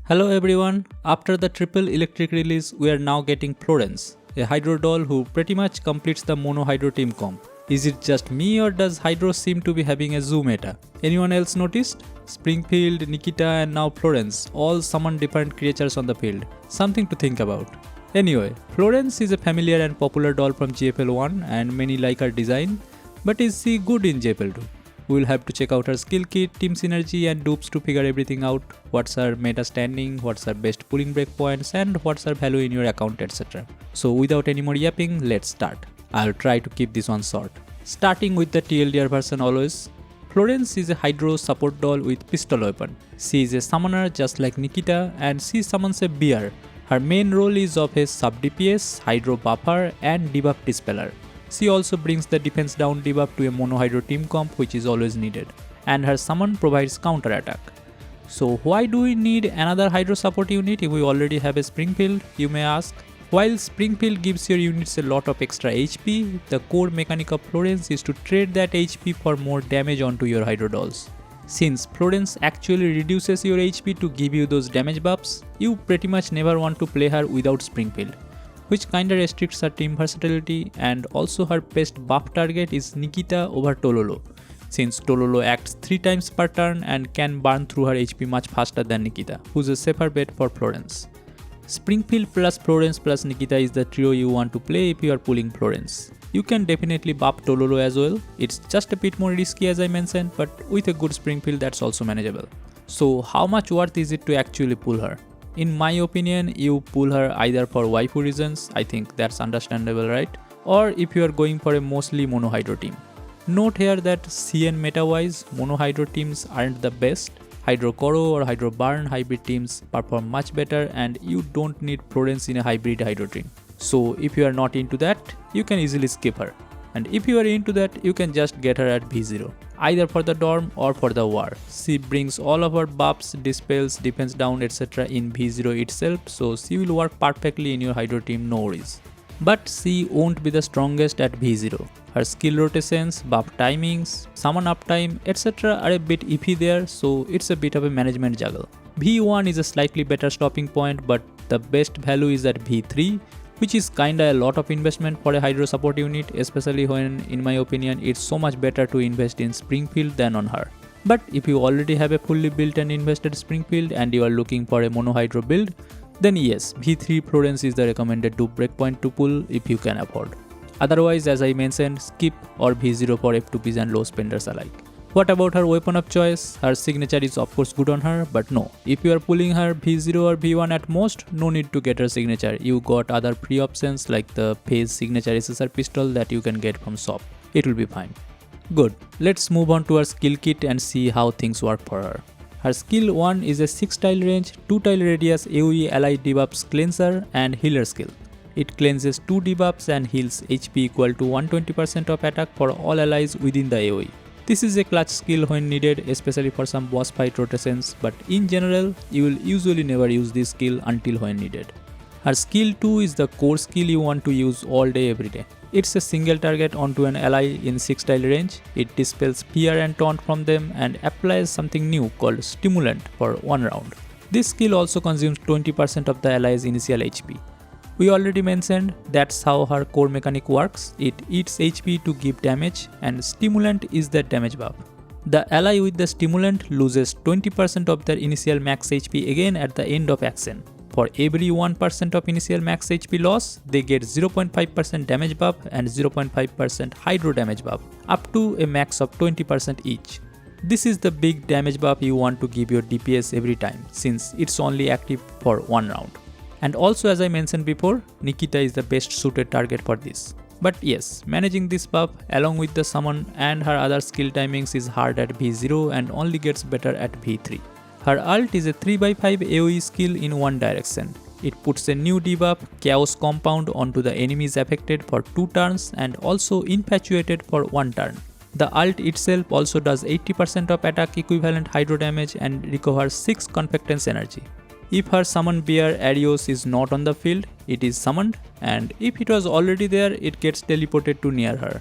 Hello everyone, after the triple electric release we are now getting Florence, a Hydro doll who pretty much completes the mono Hydro team comp. Is it just me or does Hydro seem to be having a zoo meta? Anyone else noticed? Springfield, Nikita and now Florence all summon different creatures on the field. Something to think about. Anyway, Florence is a familiar and popular doll from GFL1 and many like her design, but is she good in GFL2? We'll have to check out her skill kit, team synergy and dupes to figure everything out. What's her meta standing, what's her best pulling breakpoints and what's her value in your account, etc. So without any more yapping, let's start. I'll try to keep this one short. Starting with the TLDR version always. Florence is a Hydro support doll with pistol weapon. She is a summoner just like Nikita and she summons a bear. Her main role is of a sub DPS, Hydro buffer and debuff dispeller. She also brings the defense down debuff to a mono Hydro team comp which is always needed. And her summon provides counter attack. So why do we need another Hydro support unit if we already have a Springfield, you may ask? While Springfield gives your units a lot of extra HP, the core mechanic of Florence is to trade that HP for more damage onto your Hydro dolls. Since Florence actually reduces your HP to give you those damage buffs, you pretty much never want to play her without Springfield, which kinda restricts her team versatility, and also her best buff target is Nikita over Tololo, since Tololo acts 3 times per turn and can burn through her HP much faster than Nikita, who's a safer bet for Florence. Springfield plus Florence plus Nikita is the trio you want to play if you are pulling Florence. You can definitely buff Tololo as well, it's just a bit more risky as I mentioned, but with a good Springfield that's also manageable. So how much worth is it to actually pull her? In my opinion, you pull her either for waifu reasons, I think that's understandable, right? Or if you are going for a mostly mono Hydro team. Note here that CN meta wise, mono Hydro teams aren't the best. Hydro Koro or Hydro Burn hybrid teams perform much better and you don't need Florence in a hybrid Hydro team. So if you are not into that, you can easily skip her. And if you are into that, you can just get her at V0, either for the dorm or for the war. She brings all of her buffs, dispels, defense down etc. in V0 itself, so she will work perfectly in your Hydro team, no worries. But she won't be the strongest at V0. Her skill rotations, buff timings, summon uptime etc. are a bit iffy there, so it's a bit of a management juggle. V1 is a slightly better stopping point, but the best value is at V3, which is kinda a lot of investment for a Hydro support unit, especially when, in my opinion, it's so much better to invest in Springfield than on her. But if you already have a fully built and invested Springfield and you are looking for a mono Hydro build, then yes, V3 Florence is the recommended dupe breakpoint to pull if you can afford. Otherwise, as I mentioned, skip or V0 for F2Ps and low spenders alike. What about her weapon of choice? Her signature is of course good on her, but no. If you are pulling her V0 or V1 at most, no need to get her signature. You got other free options like the phase signature SSR pistol that you can get from shop. It will be fine. Good. Let's move on to her skill kit and see how things work for her. Her skill 1 is a 6 tile range, 2 tile radius AoE ally debuffs cleanser and healer skill. It cleanses 2 debuffs and heals HP equal to 120% of attack for all allies within the AoE. This is a clutch skill when needed, especially for some boss fight rotations, but in general, you will usually never use this skill until when needed. Her skill 2 is the core skill you want to use all day every day. It's a single target onto an ally in 6 tile range, it dispels fear and taunt from them and applies something new called Stimulant for 1 round. This skill also consumes 20% of the ally's initial HP. We already mentioned that's how her core mechanic works, it eats HP to give damage and Stimulant is the damage buff. The ally with the Stimulant loses 20% of their initial max HP again at the end of action. For every 1% of initial max HP loss, they get 0.5% damage buff and 0.5% Hydro damage buff, up to a max of 20% each. This is the big damage buff you want to give your DPS every time, since it's only active for 1 round. And also, as I mentioned before, Nikita is the best suited target for this. But yes, managing this buff along with the summon and her other skill timings is hard at V0 and only gets better at V3. Her ult is a 3x5 AoE skill in one direction. It puts a new debuff, Chaos Compound, onto the enemies affected for 2 turns and also Infatuated for 1 turn. The ult itself also does 80% of attack equivalent Hydro damage and recovers 6 Confectance energy. If her summon bear Arios is not on the field, it is summoned, and if it was already there, it gets teleported to near her.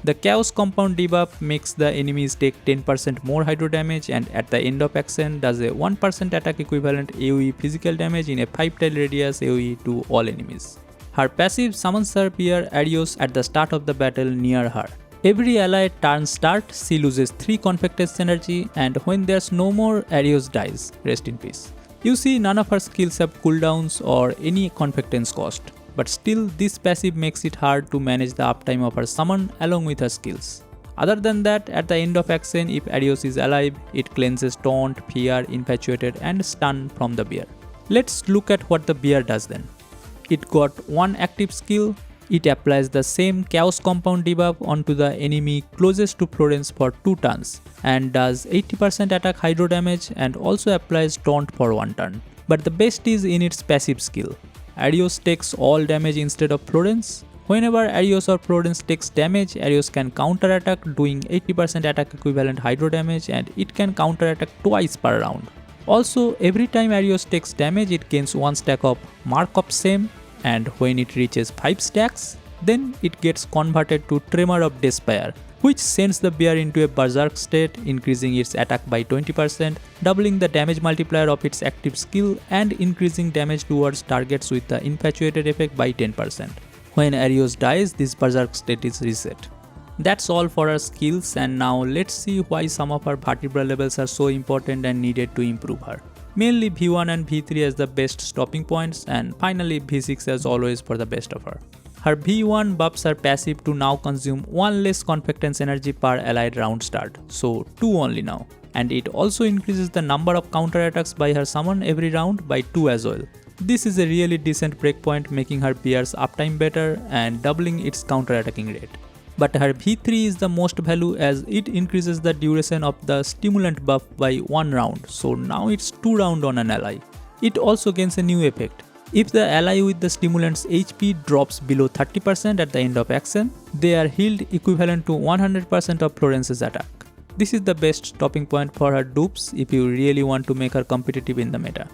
The Chaos Compound debuff makes the enemies take 10% more hydro damage and at the end of action does a 1% attack equivalent AoE physical damage in a 5-tile radius AoE to all enemies. Her passive summons her peer Arios at the start of the battle near her. Every ally turn start, she loses 3 Confected Synergy and when there's no more, Arios dies. Rest in peace. You see, none of her skills have cooldowns or any Confectance cost. But still, this passive makes it hard to manage the uptime of her summon along with her skills. Other than that, at the end of action, if Arios is alive, it cleanses Taunt, Fear, Infatuated and Stun from the bear. Let's look at what the bear does then. It got one active skill. It applies the same Chaos Compound debuff onto the enemy closest to Florence for 2 turns and does 80% attack hydro damage and also applies Taunt for 1 turn. But the best is in its passive skill. Arios takes all damage instead of Florence. Whenever Arios or Florence takes damage, Arios can counter-attack doing 80% attack equivalent hydro damage and it can counter-attack twice per round. Also, every time Arios takes damage, it gains 1 stack of Mark of Shame and when it reaches 5 stacks, then it gets converted to Tremor of Despair, which sends the bear into a berserk state, increasing its attack by 20%, doubling the damage multiplier of its active skill and increasing damage towards targets with the infatuated effect by 10%. When Arios dies, this berserk state is reset. That's all for our skills, and now let's see why some of our vertebra levels are so important and needed to improve her. Mainly V1 and V3 as the best stopping points and finally V6 as always for the best of her. Her V1 buffs are passive to now consume 1 less Confectance energy per allied round start, so 2 only now. And it also increases the number of counter attacks by her summon every round by 2 as well. This is a really decent breakpoint, making her bear's uptime better and doubling its counter attacking rate. But her V3 is the most value as it increases the duration of the stimulant buff by 1 round, so now it's 2 rounds on an ally. It also gains a new effect. If the ally with the stimulant's HP drops below 30% at the end of action, they are healed equivalent to 100% of Florence's attack. This is the best stopping point for her dupes if you really want to make her competitive in the meta.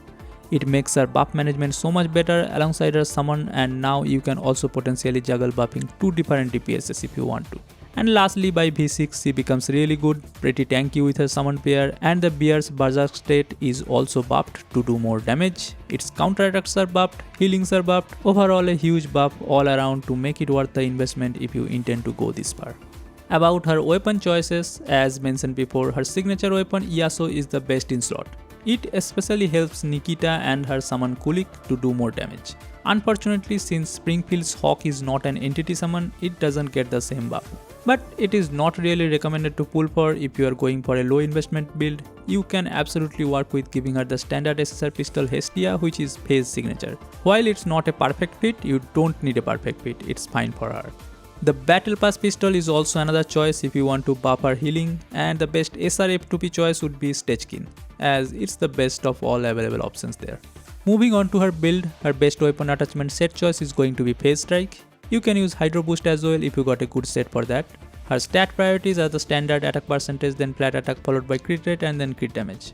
It makes her buff management so much better alongside her summon, and now you can also potentially juggle buffing 2 different DPSs if you want to. And lastly, by V6 she becomes really good, pretty tanky with her summon pair, and the bear's berserk state is also buffed to do more damage. Its counter attacks are buffed, healings are buffed, overall a huge buff all around to make it worth the investment if you intend to go this far. About her weapon choices, as mentioned before, her signature weapon Yasuo is the best in slot. It especially helps Nikita and her summon Kulik to do more damage. Unfortunately, since Springfield's Hawk is not an entity summon, it doesn't get the same buff. But it is not really recommended to pull for if you are going for a low investment build. You can absolutely work with giving her the standard SSR pistol Hestia, which is Phase signature. While it's not a perfect fit, you don't need a perfect fit, it's fine for her. The Battle Pass pistol is also another choice if you want to buff her healing, and the best SR F2P choice would be Stechkin, as it's the best of all available options there. Moving on to her build, her best weapon attachment set choice is going to be Phase Strike. You can use Hydro Boost as well if you got a good set for that. Her stat priorities are the standard attack percentage, then flat attack followed by crit rate and then crit damage.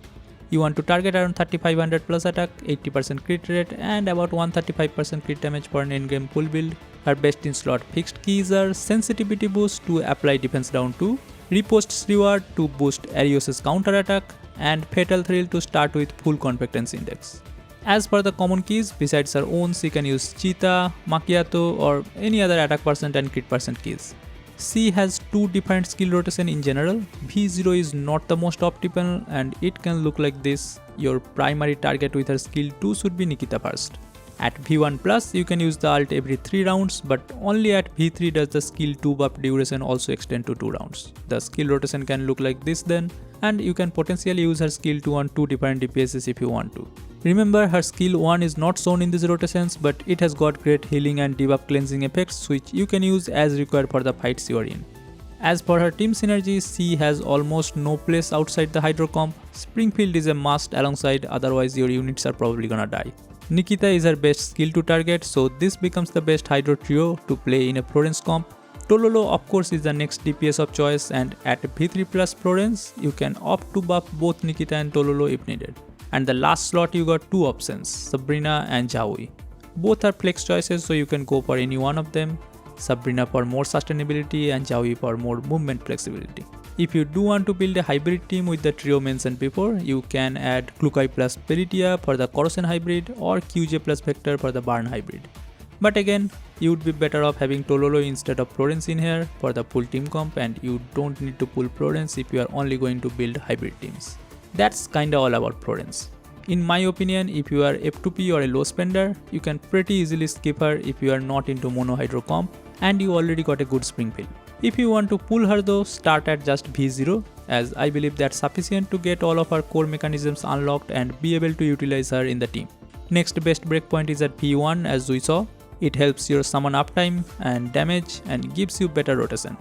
You want to target around 3500 plus attack, 80% crit rate and about 135% crit damage for an endgame full build. Her best in slot fixed keys are Sensitivity Boost to apply defense down 2, Repost's Reward to boost Arios' counter attack, and Fatal Thrill to start with full Confectance index. As for the common keys, besides her own, she can use Cheetah, Macchiato or any other attack percent and crit percent keys. She has 2 different skill rotation in general. V0 is not the most optimal and it can look like this. Your primary target with her skill 2 should be Nikita first. At V1 plus, you can use the ult every 3 rounds, but only at V3 does the skill 2 buff duration also extend to 2 rounds. The skill rotation can look like this then, and you can potentially use her skill 2 on 2 different DPSs if you want to. Remember, her skill 1 is not shown in these rotations, but it has got great healing and debuff cleansing effects which you can use as required for the fights you are in. As for her team synergies, she has almost no place outside the Hydro comp. Springfield is a must alongside, otherwise your units are probably gonna die. Nikita is her best skill to target, so this becomes the best Hydro trio to play in a Florence comp. Tololo of course is the next DPS of choice, and at V3 plus Florence, you can opt to buff both Nikita and Tololo if needed. And the last slot you got 2 options, Sabrina and Jaui. Both are flex choices, so you can go for any one of them. Sabrina for more sustainability, and Joey for more movement flexibility. If you do want to build a hybrid team with the trio mentioned before, you can add Klukai plus Peritia for the Corrosion hybrid or QJ plus Vector for the Burn hybrid. But again, you would be better off having Tololo instead of Florence in here for the full team comp, and you don't need to pull Florence if you are only going to build hybrid teams. That's kinda all about Florence. In my opinion, if you are F2P or a low spender, you can pretty easily skip her if you are not into mono hydro comp and you already got a good spring fill. If you want to pull her though, start at just V0, as I believe that's sufficient to get all of her core mechanisms unlocked and be able to utilize her in the team. Next best breakpoint is at V1, as we saw. It helps your summon uptime and damage and gives you better rotation.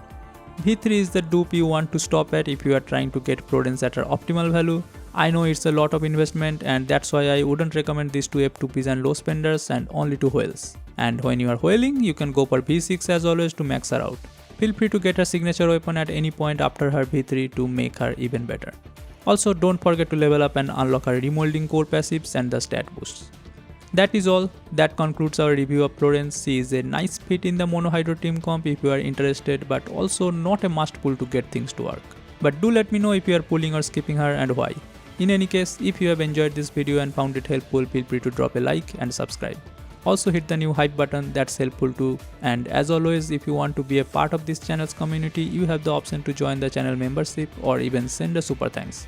V3 is the dupe you want to stop at if you are trying to get Florence at her optimal value. I know it's a lot of investment, and that's why I wouldn't recommend this to F2Ps and low spenders and only to whales. And when you are whaling, you can go for V6 as always to max her out. Feel free to get her signature weapon at any point after her V3 to make her even better. Also, don't forget to level up and unlock her remolding core passives and the stat boosts. That is all. That concludes our review of Florence. She is a nice fit in the mono hydro team comp if you are interested, but also not a must pull to get things to work. But do let me know if you are pulling or skipping her and why. In any case, if you have enjoyed this video and found it helpful, feel free to drop a like and subscribe. Also hit the new hype button, that's helpful too. And as always, if you want to be a part of this channel's community, you have the option to join the channel membership or even send a super thanks.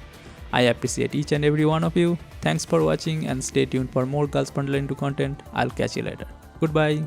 I appreciate each and every one of you. Thanks for watching and stay tuned for more Girls Frontline 2 content. I'll catch you later. Goodbye.